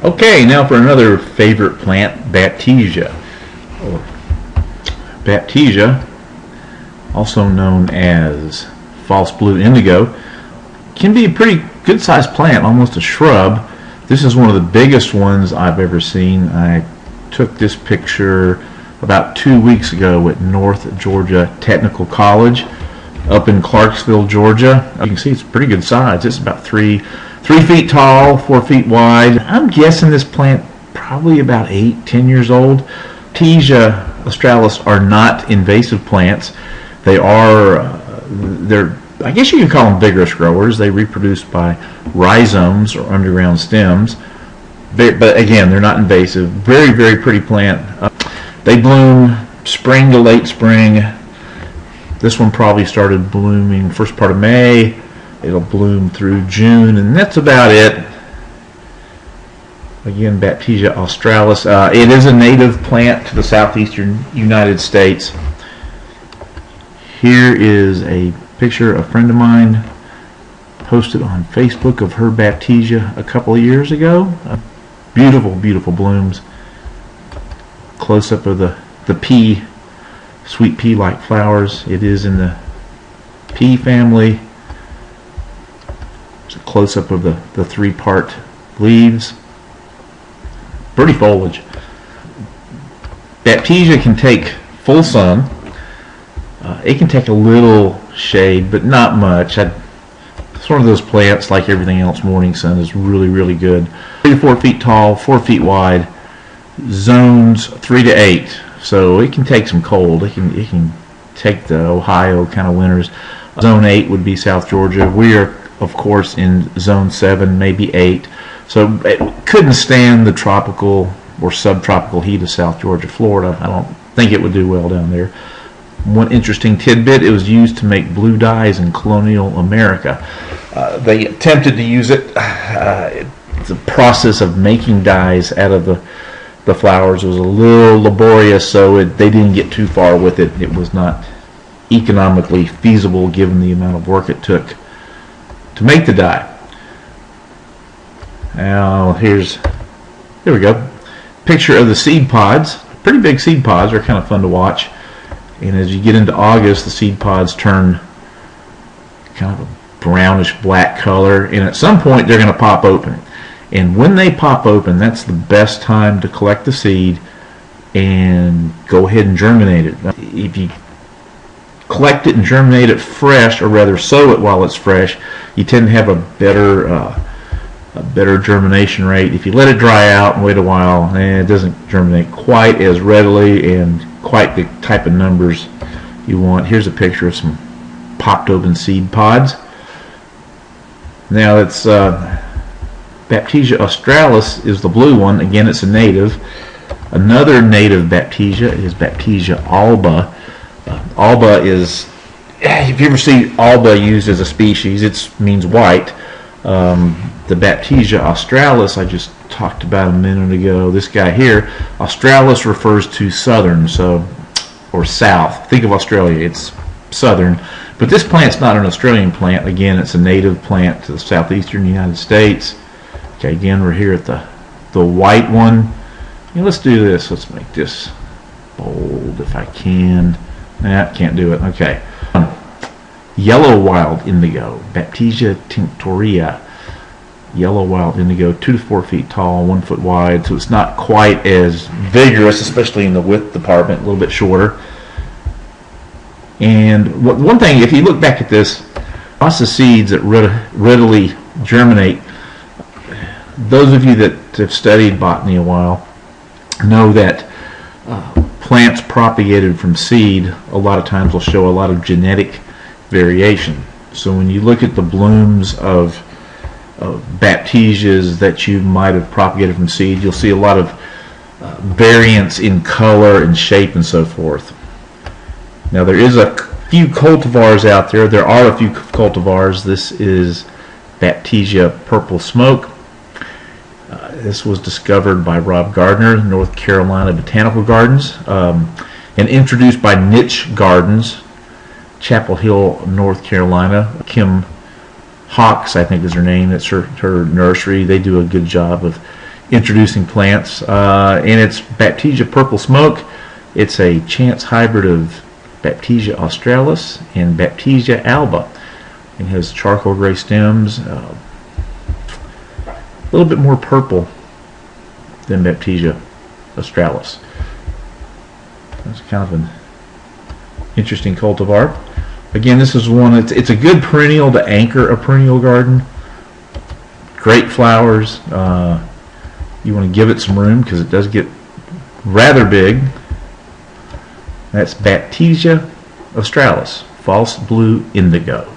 Okay, now for another favorite plant, Baptisia. Baptisia, also known as false blue indigo, can be a pretty good sized plant, almost a shrub. This is one of the biggest ones I've ever seen. I took this picture about 2 weeks ago at North Georgia Technical College up in Clarksville, Georgia. You can see it's a pretty good size. It's about 3 feet tall, 4 feet wide. I'm guessing this plant probably about 8-10 years old. Baptisia australis are not invasive plants. They're I guess you could call them vigorous growers. They reproduce by rhizomes or underground stems. But again, they're not invasive. Very, very pretty plant. They bloom spring to late spring. This one probably started blooming first part of May. It'll bloom through June, and that's about it. Again, Baptisia australis. It is a native plant to the southeastern United States. Here is a picture a friend of mine posted on Facebook of her Baptisia a couple of years ago. Beautiful, beautiful blooms. Close up of the pea, sweet pea-like flowers. It is in the pea family. It's a close up of the 3-part leaves. Pretty foliage. Baptisia can take full sun. It can take a little shade, but not much. It's one of those plants, like everything else, morning sun is really, really good. 3 to 4 feet tall, 4 feet wide, zones 3 to 8. So it can take some cold. It can take the Ohio kind of winters. Zone 8 would be South Georgia. We are, of course, in Zone 7, maybe 8. So it couldn't stand the tropical or subtropical heat of South Georgia, Florida. I don't think it would do well down there. One interesting tidbit, it was used to make blue dyes in colonial America. They attempted to use it. The process of making dyes out of the flowers was a little laborious, so they didn't get too far with it. It was not economically feasible given the amount of work it took to make the dye. Now here we go. Picture of the seed pods. Pretty big seed pods. They're kind of fun to watch. And as you get into August, the seed pods turn kind of a brownish black color, and at some point they're going to pop open. And when they pop open, that's the best time to collect the seed and go ahead and germinate it. If you collect it and germinate it fresh, or rather sow it while it's fresh, you tend to have a better germination rate. If you let it dry out and wait a while, it doesn't germinate quite as readily and quite the type of numbers you want. Here's a picture of some popped open seed pods. Now it's Baptisia australis is the blue one. Again, it's a native. Another native Baptisia is Baptisia alba. Alba is, if you ever see alba used as a species, it means white. The Baptisia australis I just talked about a minute ago, this guy here, australis refers to southern, or south. Think of Australia, it's southern. But this plant's not an Australian plant. Again, it's a native plant to the southeastern United States. Okay, again, we're here at the white one. Let's do this. Let's make this bold if I can. Nah, can't do it. Okay. Yellow wild indigo, Baptisia tinctoria. Yellow wild indigo, 2 to 4 feet tall, 1 foot wide, so it's not quite as vigorous, especially in the width department, a little bit shorter. And one thing, if you look back at this, lots of seeds that readily germinate. Those of you that have studied botany a while know that plants propagated from seed a lot of times will show a lot of genetic variation. So when you look at the blooms of Baptisias that you might have propagated from seed, you'll see a lot of variance in color and shape and so forth. Now there is a few cultivars out there. There are a few cultivars. This is Baptisia purple smoke. This was discovered by Rob Gardner, North Carolina Botanical Gardens, and introduced by Niche Gardens, Chapel Hill, North Carolina. Kim Hawks, I think is her name. That's her nursery. They do a good job of introducing plants, and it's Baptisia purple smoke. It's a chance hybrid of Baptisia australis and Baptisia alba. It has charcoal gray stems, a little bit more purple than Baptisia australis. That's kind of an interesting cultivar. Again, this is one, it's a good perennial to anchor a perennial garden. Great flowers. You want to give it some room because it does get rather big. That's Baptisia australis, false blue indigo.